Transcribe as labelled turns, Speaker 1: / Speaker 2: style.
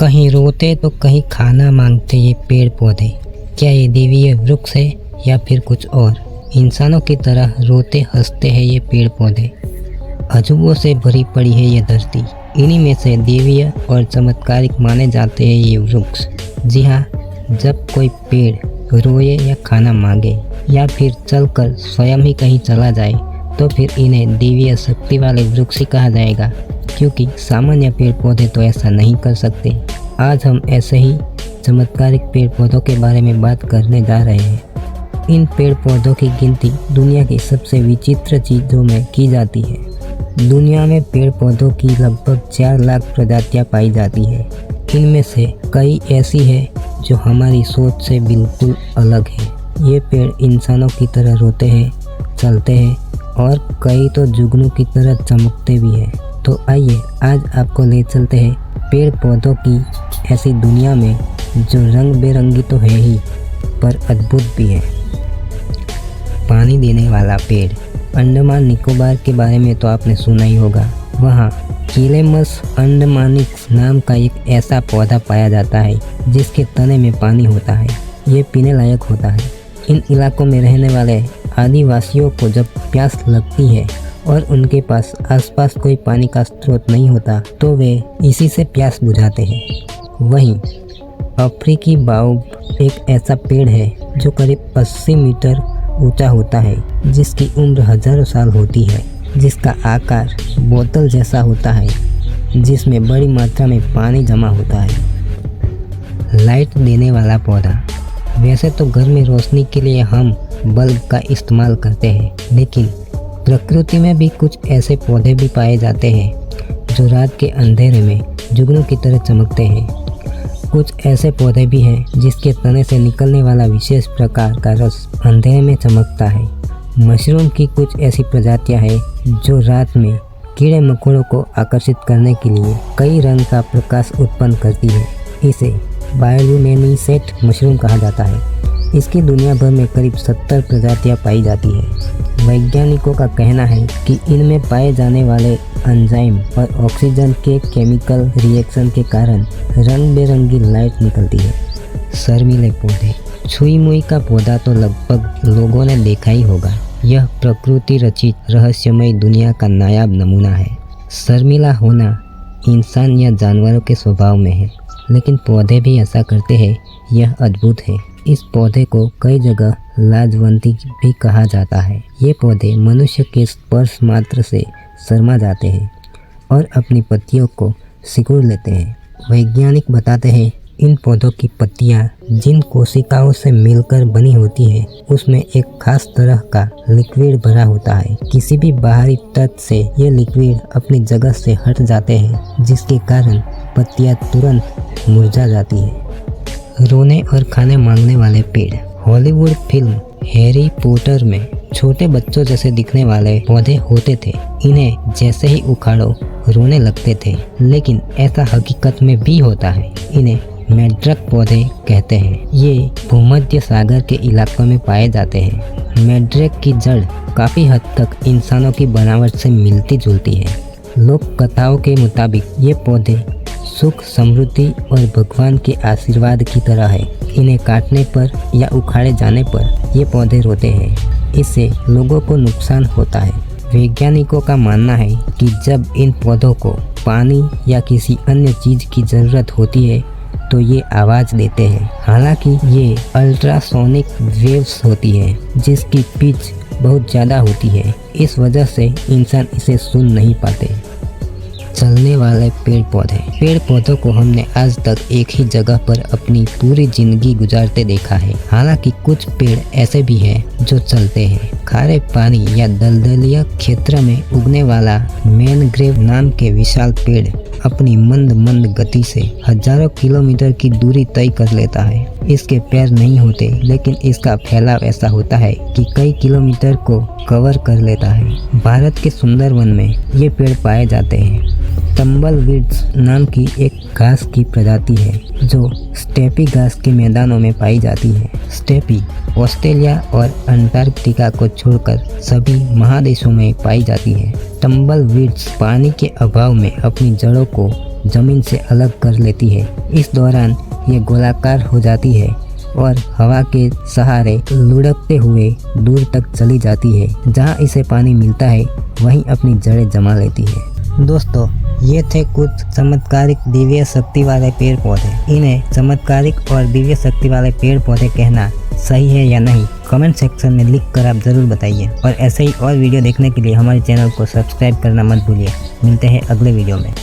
Speaker 1: कहीं रोते तो कहीं खाना मांगते ये पेड़ पौधे। क्या ये देवीय वृक्ष है या फिर कुछ और? इंसानों की तरह रोते हंसते हैं ये पेड़ पौधे। अजूबों से भरी पड़ी है ये धरती। इन्हीं में से देवीय और चमत्कारिक माने जाते हैं ये वृक्ष। जी हाँ, जब कोई पेड़ रोए या खाना मांगे या फिर चलकर स्वयं ही कहीं चला जाए तो फिर इन्हें देवीय शक्ति वाले वृक्ष ही कहा जाएगा, क्योंकि सामान्य पेड़ पौधे तो ऐसा नहीं कर सकते। आज हम ऐसे ही चमत्कारिक पेड़ पौधों के बारे में बात करने जा रहे हैं। इन पेड़ पौधों की गिनती दुनिया की सबसे विचित्र चीज़ों में की जाती है। दुनिया में पेड़ पौधों की लगभग 4 लाख प्रजातियां पाई जाती है। इनमें से कई ऐसी है जो हमारी सोच से बिल्कुल अलग है। ये पेड़ इंसानों की तरह रोते हैं, चलते हैं और कई तो जुगनू की तरह चमकते भी हैं। तो आइए आज आपको ले चलते हैं पेड़ पौधों की ऐसी दुनिया में जो रंग बेरंगी तो है ही पर अद्भुत भी है। पानी देने वाला पेड़। अंडमान निकोबार के बारे में तो आपने सुना ही होगा। वहाँ किलेमस अंडमानिक्स नाम का एक ऐसा पौधा पाया जाता है जिसके तने में पानी होता है। ये पीने लायक होता है। इन इलाकों में रहने वाले आदिवासियों को जब प्यास लगती है और उनके पास आसपास कोई पानी का स्रोत नहीं होता तो वे इसी से प्यास बुझाते हैं। वहीं अफ्रीकी बाओब एक ऐसा पेड़ है जो करीब 80 मीटर ऊंचा होता है, जिसकी उम्र हजारों साल होती है, जिसका आकार बोतल जैसा होता है, जिसमें बड़ी मात्रा में पानी जमा होता है। लाइट देने वाला पौधा। वैसे तो घर में रोशनी के लिए हम बल्ब का इस्तेमाल करते हैं, लेकिन प्रकृति में भी कुछ ऐसे पौधे भी पाए जाते हैं जो रात के अंधेरे में जुगनू की तरह चमकते हैं। कुछ ऐसे पौधे भी हैं जिसके तने से निकलने वाला विशेष प्रकार का रस अंधेरे में चमकता है। मशरूम की कुछ ऐसी प्रजातियां हैं जो रात में कीड़े मकोड़ों को आकर्षित करने के लिए कई रंग का प्रकाश उत्पन्न करती है। इसे बायोल्यूमिनेसेंट मशरूम कहा जाता है। इसकी दुनिया भर में करीब 70 प्रजातियां पाई जाती है। वैज्ञानिकों का कहना है कि इनमें पाए जाने वाले एंजाइम और ऑक्सीजन के केमिकल रिएक्शन के कारण रंग बेरंगी लाइट निकलती है। शर्मीले पौधे। छुई मुई का पौधा तो लगभग लोगों ने देखा ही होगा। यह प्रकृति रचित रहस्यमय दुनिया का नायाब नमूना है। शर्मीला होना इंसान या जानवरों के स्वभाव में है, लेकिन पौधे भी ऐसा करते हैं। यह अद्भुत है। इस पौधे को कई जगह लाजवंती भी कहा जाता है। ये पौधे मनुष्य के स्पर्श मात्र से शर्मा जाते हैं और अपनी पत्तियों को सिकुड़ लेते हैं। वैज्ञानिक बताते हैं इन पौधों की पत्तियां जिन कोशिकाओं से मिलकर बनी होती है उसमें एक खास तरह का लिक्विड भरा होता है। किसी भी बाहरी तत्व से ये लिक्विड अपनी जगह से हट जाते हैं, जिसके कारण पत्तियां तुरंत मुरझा जाती है। रोने और खाने मांगने वाले पेड़। हॉलीवुड फिल्म हैरी पॉटर में छोटे बच्चों जैसे दिखने वाले पौधे होते थे। इन्हें जैसे ही उखाड़ो रोने लगते थे, लेकिन ऐसा हकीकत में भी होता है। इन्हें मैड्रक पौधे कहते हैं। ये भूमध्य सागर के इलाकों में पाए जाते हैं। मैड्रक की जड़ काफी हद तक इंसानों की बनावट से मिलती जुलती है। लोक कथाओं के मुताबिक ये पौधे सुख, समृद्धि और भगवान के आशीर्वाद की तरह है। इन्हें काटने पर या उखाड़े जाने पर ये पौधे रोते हैं। इससे लोगों को नुकसान होता है। वैज्ञानिकों का मानना है कि जब इन पौधों को पानी या किसी अन्य चीज की जरूरत होती है तो ये आवाज़ देते हैं। हालांकि ये अल्ट्रासोनिक वेव्स होती है जिसकी पिच बहुत ज़्यादा होती है। इस वजह से इंसान इसे सुन नहीं पाते। चलने वाले पेड़ पौधे। पेड़ पौधों को हमने आज तक एक ही जगह पर अपनी पूरी जिंदगी गुजारते देखा है। हालांकि कुछ पेड़ ऐसे भी हैं जो चलते हैं। खारे पानी या दलदलीय क्षेत्र में उगने वाला मैनग्रोव नाम के विशाल पेड़ अपनी मंद मंद गति से हजारों किलोमीटर की दूरी तय कर लेता है। इसके पैर नहीं होते, लेकिन इसका फैलाव ऐसा होता है कि कई किलोमीटर को कवर कर लेता है। भारत के सुंदरवन में ये पेड़ पाए जाते हैं। टम्बलवीड्स नाम की एक घास की प्रजाति है जो स्टेपी घास के मैदानों में पाई जाती है। स्टेपी ऑस्ट्रेलिया और अंटार्कटिका को छोड़कर सभी महादेशों में पाई जाती है। टम्बलवीड्स पानी के अभाव में अपनी जड़ों को जमीन से अलग कर लेती है। इस दौरान ये गोलाकार हो जाती है और हवा के सहारे लुढ़कते हुए दूर तक चली जाती है। जहाँ इसे पानी मिलता है वहीं अपनी जड़ें जमा लेती है। दोस्तों, ये थे कुछ चमत्कारिक दिव्य शक्ति वाले पेड़ पौधे। इन्हें चमत्कारिक और दिव्य शक्ति वाले पेड़ पौधे कहना सही है या नहीं, कमेंट सेक्शन में लिख कर आप ज़रूर बताइए। और ऐसे ही और वीडियो देखने के लिए हमारे चैनल को सब्सक्राइब करना मत भूलिए। मिलते हैं अगले वीडियो में।